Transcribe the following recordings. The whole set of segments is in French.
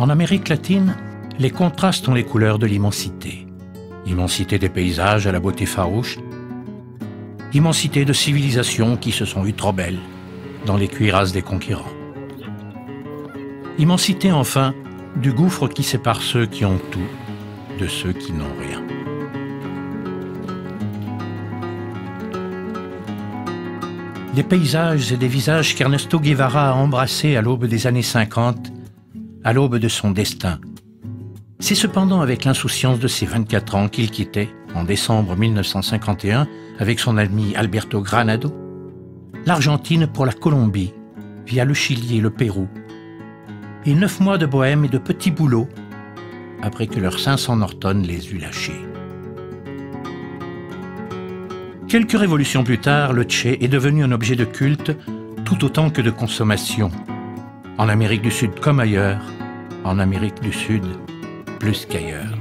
En Amérique latine, les contrastes ont les couleurs de l'immensité. Immensité des paysages à la beauté farouche, immensité de civilisations qui se sont vues trop belles dans les cuirasses des conquérants. Immensité enfin du gouffre qui sépare ceux qui ont tout de ceux qui n'ont rien. Des paysages et des visages qu'Ernesto Guevara a embrassés à l'aube des années 50, à l'aube de son destin. C'est cependant avec l'insouciance de ses 24 ans qu'il quittait, en décembre 1951, avec son ami Alberto Granado, l'Argentine pour la Colombie, via le Chili et le Pérou, et 9 mois de bohème et de petits boulots, après que leur 500 Norton les eut lâchés. Quelques révolutions plus tard, le Che est devenu un objet de culte tout autant que de consommation. En Amérique du Sud comme ailleurs, en Amérique du Sud plus qu'ailleurs.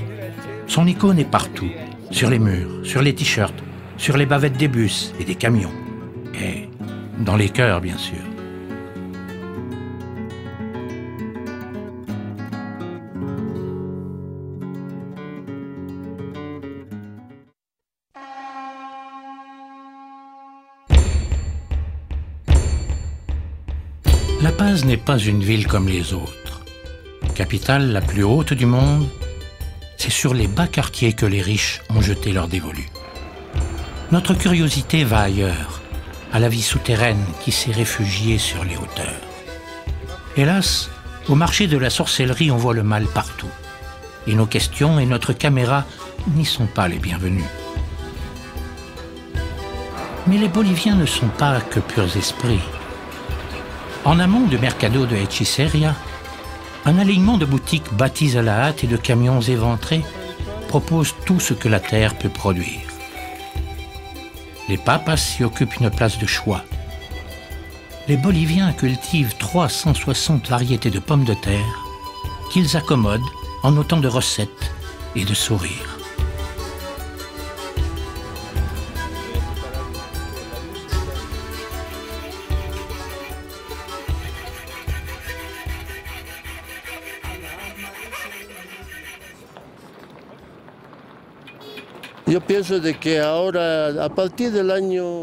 Son icône est partout, sur les murs, sur les t-shirts, sur les bavettes des bus et des camions. Et dans les cœurs, bien sûr. La Paz n'est pas une ville comme les autres. Capitale la plus haute du monde, c'est sur les bas quartiers que les riches ont jeté leur dévolu. Notre curiosité va ailleurs, à la vie souterraine qui s'est réfugiée sur les hauteurs. Hélas, au marché de la sorcellerie, on voit le mal partout. Et nos questions et notre caméra n'y sont pas les bienvenues. Mais les Boliviens ne sont pas que purs esprits. En amont du Mercado de Hechiceria, un alignement de boutiques bâties à la hâte et de camions éventrés propose tout ce que la terre peut produire. Les papas s'y occupent une place de choix. Les Boliviens cultivent 360 variétés de pommes de terre qu'ils accommodent en autant de recettes et de sourires.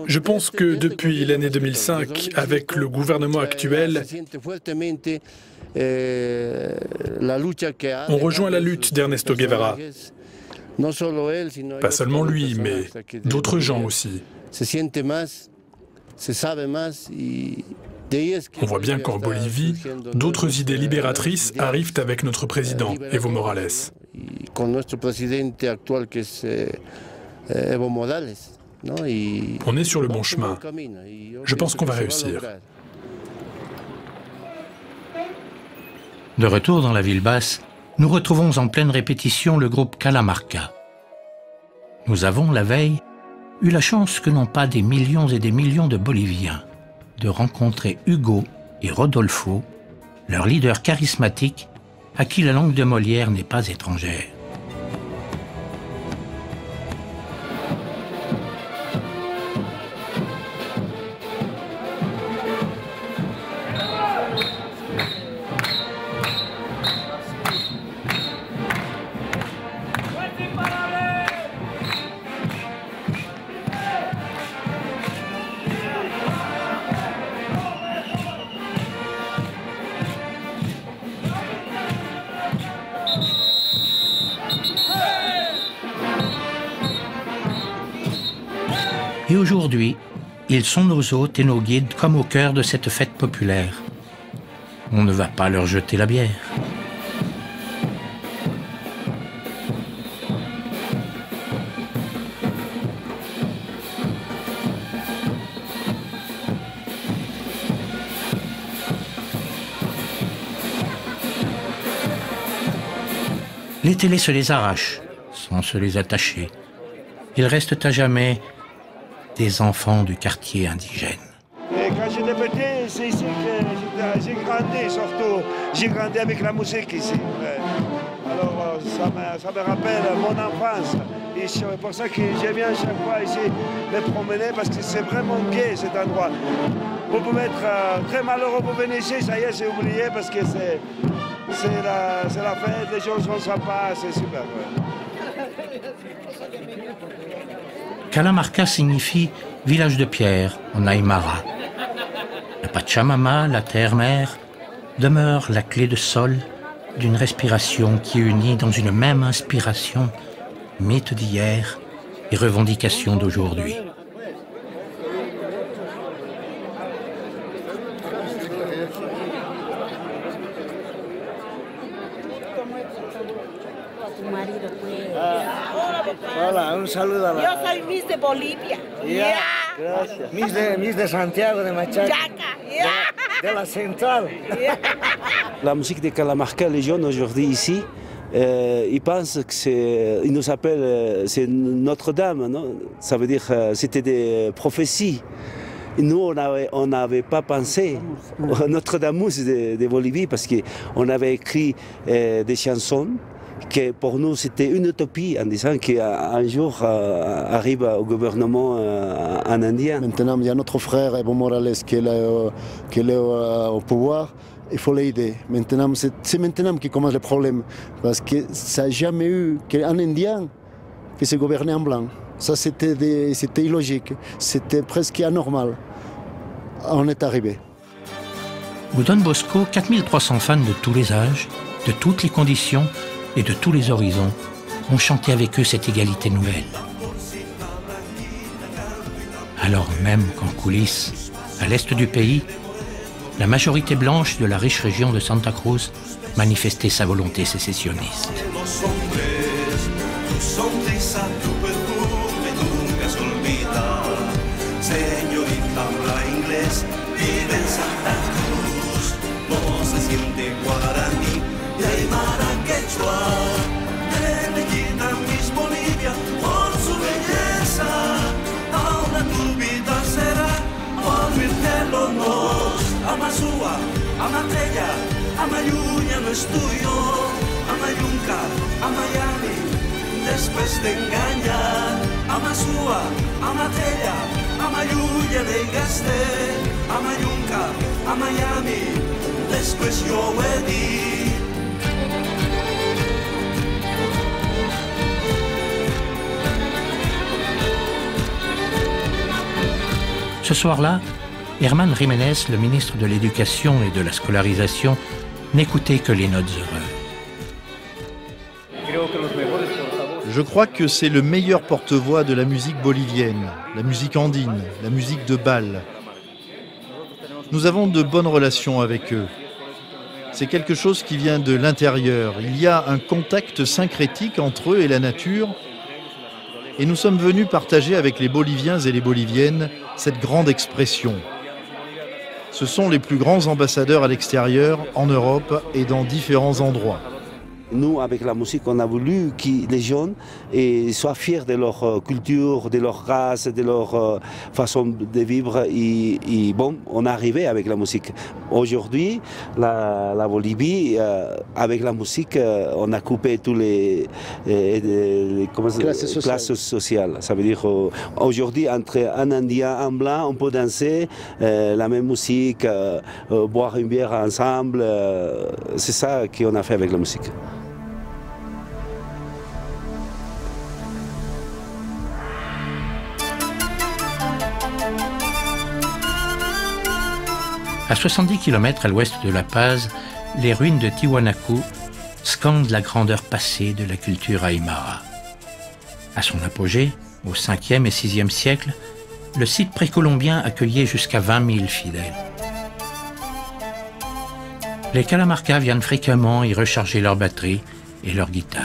Je pense que depuis l'année 2005, avec le gouvernement actuel, on rejoint la lutte d'Ernesto Guevara. Pas seulement lui, mais d'autres gens aussi. On voit bien qu'en Bolivie, d'autres idées libératrices arrivent avec notre président, Evo Morales. On est sur le bon chemin. Je pense qu'on va réussir. De retour dans la ville basse, nous retrouvons en pleine répétition le groupe Calamarca. Nous avons, la veille, eu la chance que n'ont pas des millions et des millions de Boliviens de rencontrer Hugo et Rodolfo, leurs leaders charismatiques à qui la langue de Molière n'est pas étrangère. Et aujourd'hui, ils sont nos hôtes et nos guides comme au cœur de cette fête populaire. On ne va pas leur jeter la bière. Les télés se les arrachent, sans se les attacher. Ils restent à jamais des enfants du quartier indigène. Et quand j'étais petit, c'est ici que j'ai grandi, surtout. J'ai grandi avec la musique ici. Alors ça me rappelle mon enfance. Et c'est pour ça que j'aime bien chaque fois ici me promener, parce que c'est vraiment gai cet endroit. Vous pouvez être très malheureux pour venir ici, ça y est, c'est oublié, parce que c'est la fête, les gens sont sympas, c'est super. Ouais. Calamarca signifie village de pierre en aymara. La Pachamama, la terre-mère, demeure la clé de sol d'une respiration qui unit dans une même inspiration mythes d'hier et revendications d'aujourd'hui. Hola, un saludo a la... Yo soy Miss de Bolivia. Gracias. Miss de Santiago de Machaca. De la Centrale. La musique de Calamarca, les jeunes aujourd'hui ici, ils pensent que c'est, ils nous appellent, c'est Notre-Dame, non? Ça veut dire, c'était des prophéties. Nous, on n'avait pas pensé à Notre-Dame de Bolivie parce qu'on avait écrit des chansons que pour nous c'était une utopie en disant qu'un jour arrive au gouvernement en indien. Maintenant, il y a notre frère Evo Morales qui est au pouvoir. Il faut l'aider. Maintenant, c'est maintenant qu'il commence le problème. Parce que ça n'a jamais eu qu'un Indien qui se gouvernait en blanc. Ça, c'était illogique. C'était presque anormal. On est arrivé. Au Don Bosco, 4300 fans de tous les âges, de toutes les conditions et de tous les horizons ont chanté avec eux cette égalité nouvelle. Alors même qu'en coulisses, à l'est du pays, la majorité blanche de la riche région de Santa Cruz manifestait sa volonté sécessionniste. Ama Tella, ama lluny no és tu i jo, ama Llunca, a Miami, després d'enganyar. Ama Sua, ama Tella, ama lluny no gasté, ama Llunca, a Miami, després jo ho he dit. Ce soir-là, Herman Jiménez, le ministre de l'Éducation et de la Scolarisation, n'écoutait que les notes heureuses. Je crois que c'est le meilleur porte-voix de la musique bolivienne, la musique andine, la musique de bal. Nous avons de bonnes relations avec eux. C'est quelque chose qui vient de l'intérieur. Il y a un contact syncrétique entre eux et la nature. Et nous sommes venus partager avec les Boliviens et les Boliviennes cette grande expression. Ce sont les plus grands ambassadeurs à l'extérieur, en Europe et dans différents endroits. Nous, avec la musique, on a voulu que les jeunes soient fiers de leur culture, de leur race, de leur façon de vivre. Et bon, on est arrivé avec la musique. Aujourd'hui, la Bolivie, avec la musique, on a coupé tous les classes sociales. Ça veut dire aujourd'hui, entre un Indien et un Blanc, on peut danser la même musique, boire une bière ensemble. C'est ça qu'on a fait avec la musique. À 70 km à l'ouest de La Paz, les ruines de Tiwanaku scandent la grandeur passée de la culture aymara. À son apogée, au 5e et 6e siècle, le site précolombien accueillait jusqu'à 20 000 fidèles. Les Calamarca viennent fréquemment y recharger leurs batteries et leurs guitares.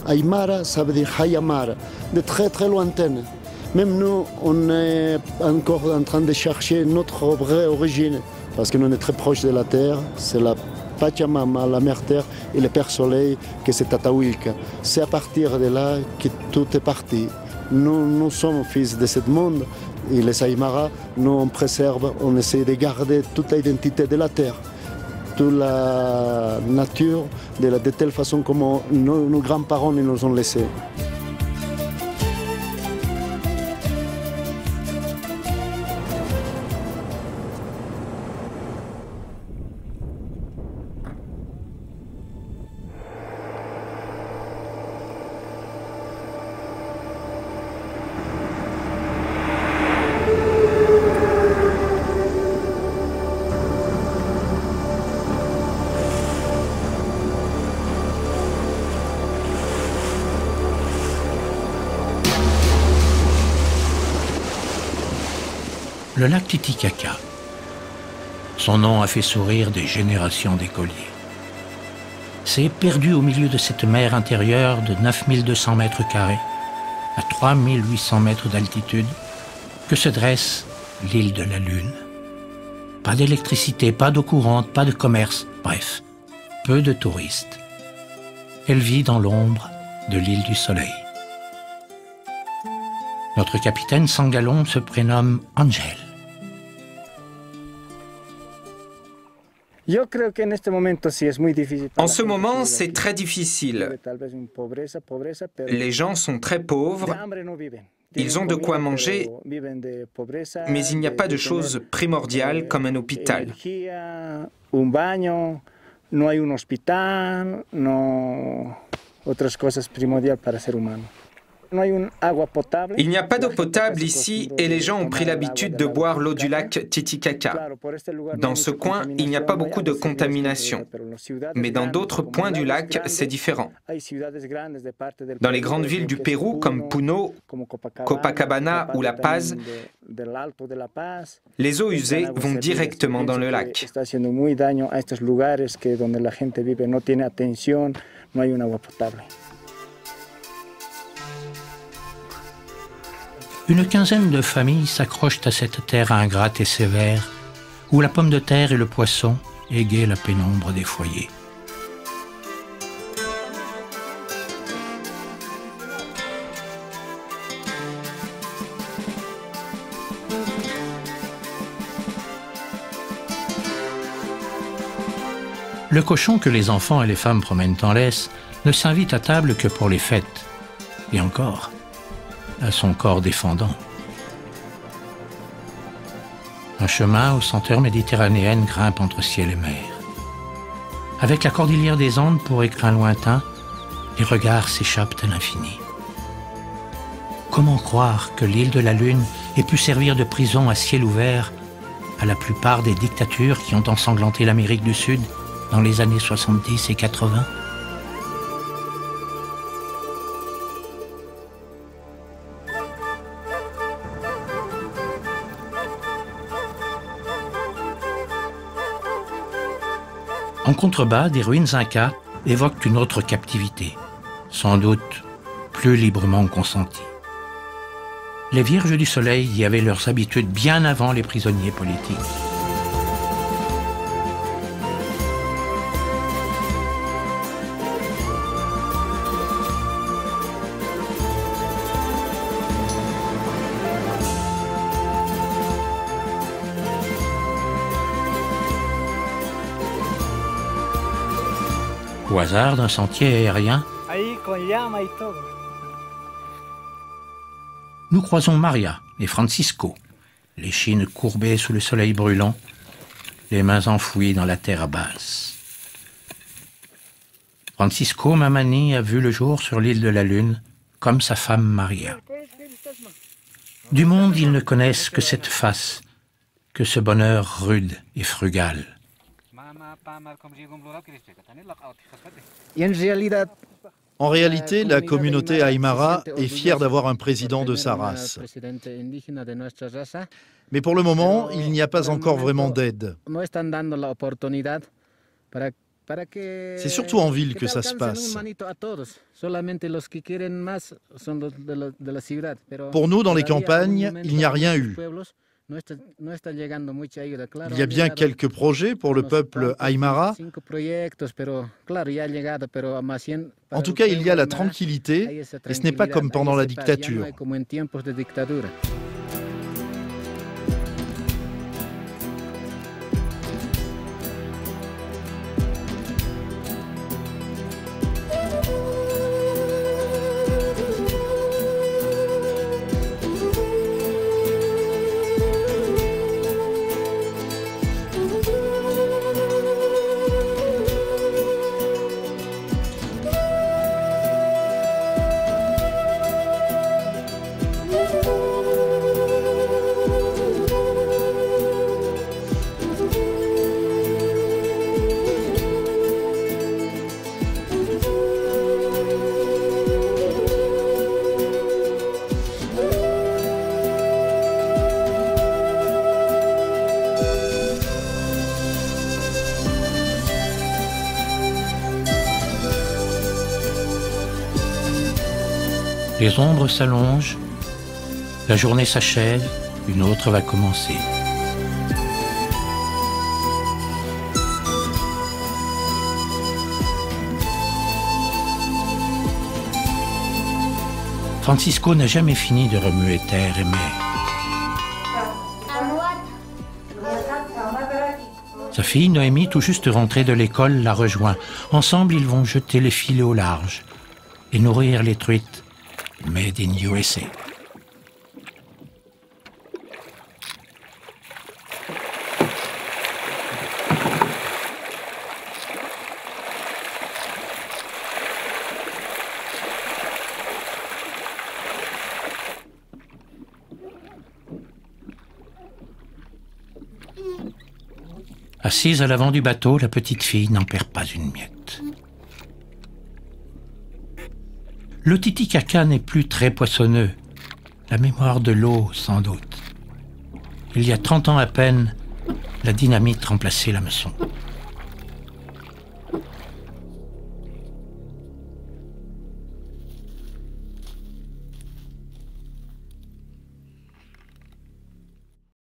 Aymara, ça veut dire Hayamara, de très très lointaine. Même nous, on est encore en train de chercher notre vraie origine, parce que nous on est très proche de la terre, c'est la Pachamama, la mère terre, et le père soleil, que c'est Tatahuilca. C'est à partir de là que tout est parti. Nous sommes fils de ce monde, et les Aymara, nous on préserve, on essaie de garder toute l'identité de la terre. Toute la nature de telle façon comme nos grands-parents nous ont laissé. le lac Titicaca. Son nom a fait sourire des générations d'écoliers. C'est perdu au milieu de cette mer intérieure de 9200 mètres carrés, à 3800 mètres d'altitude, que se dresse l'île de la Lune. Pas d'électricité, pas d'eau courante, pas de commerce, bref, peu de touristes. Elle vit dans l'ombre de l'île du Soleil. Notre capitaine sans galon se prénomme Angel. En ce moment, c'est très difficile. Les gens sont très pauvres. Ils ont de quoi manger, mais il n'y a pas de chose primordiale comme un hôpital. Il n'y a pas d'eau potable ici et les gens ont pris l'habitude de boire l'eau du lac Titicaca. Dans ce coin, il n'y a pas beaucoup de contamination. Mais dans d'autres points du lac, c'est différent. Dans les grandes villes du Pérou, comme Puno, Copacabana ou La Paz, les eaux usées vont directement dans le lac. Une quinzaine de familles s'accrochent à cette terre ingrate et sévère, où la pomme de terre et le poisson égayent la pénombre des foyers. Le cochon que les enfants et les femmes promènent en laisse ne s'invite à table que pour les fêtes. Et encore, à son corps défendant. Un chemin aux senteurs méditerranéennes grimpe entre ciel et mer. Avec la cordillère des Andes pour écrin lointain, les regards s'échappent à l'infini. Comment croire que l'île de la Lune ait pu servir de prison à ciel ouvert à la plupart des dictatures qui ont ensanglanté l'Amérique du Sud dans les années 70 et 80 ? En contrebas, des ruines incas évoquent une autre captivité, sans doute plus librement consentie. Les Vierges du Soleil y avaient leurs habitudes bien avant les prisonniers politiques. Au hasard d'un sentier aérien, nous croisons Maria et Francisco, les chines courbées sous le soleil brûlant, les mains enfouies dans la terre basse. Francisco Mamani a vu le jour sur l'île de la Lune, comme sa femme Maria. Du monde, ils ne connaissent que cette face, que ce bonheur rude et frugal. En réalité, la communauté Aymara est fière d'avoir un président de sa race. Mais pour le moment, il n'y a pas encore vraiment d'aide. C'est surtout en ville que ça se passe. Pour nous, dans les campagnes, il n'y a rien eu. Il y a bien quelques projets pour le peuple Aymara. En tout cas, il y a la tranquillité, et ce n'est pas comme pendant la dictature. Les ombres s'allongent, la journée s'achève, une autre va commencer. Francisco n'a jamais fini de remuer terre et mer. Sa fille Noémie, tout juste rentrée de l'école, la rejoint. Ensemble, ils vont jeter les filets au large et nourrir les truites made in USA. Assise à l'avant du bateau, la petite fille n'en perd pas une miette. Le Titicaca n'est plus très poissonneux. La mémoire de l'eau, sans doute. Il y a 30 ans à peine, la dynamite remplaçait l'hameçon.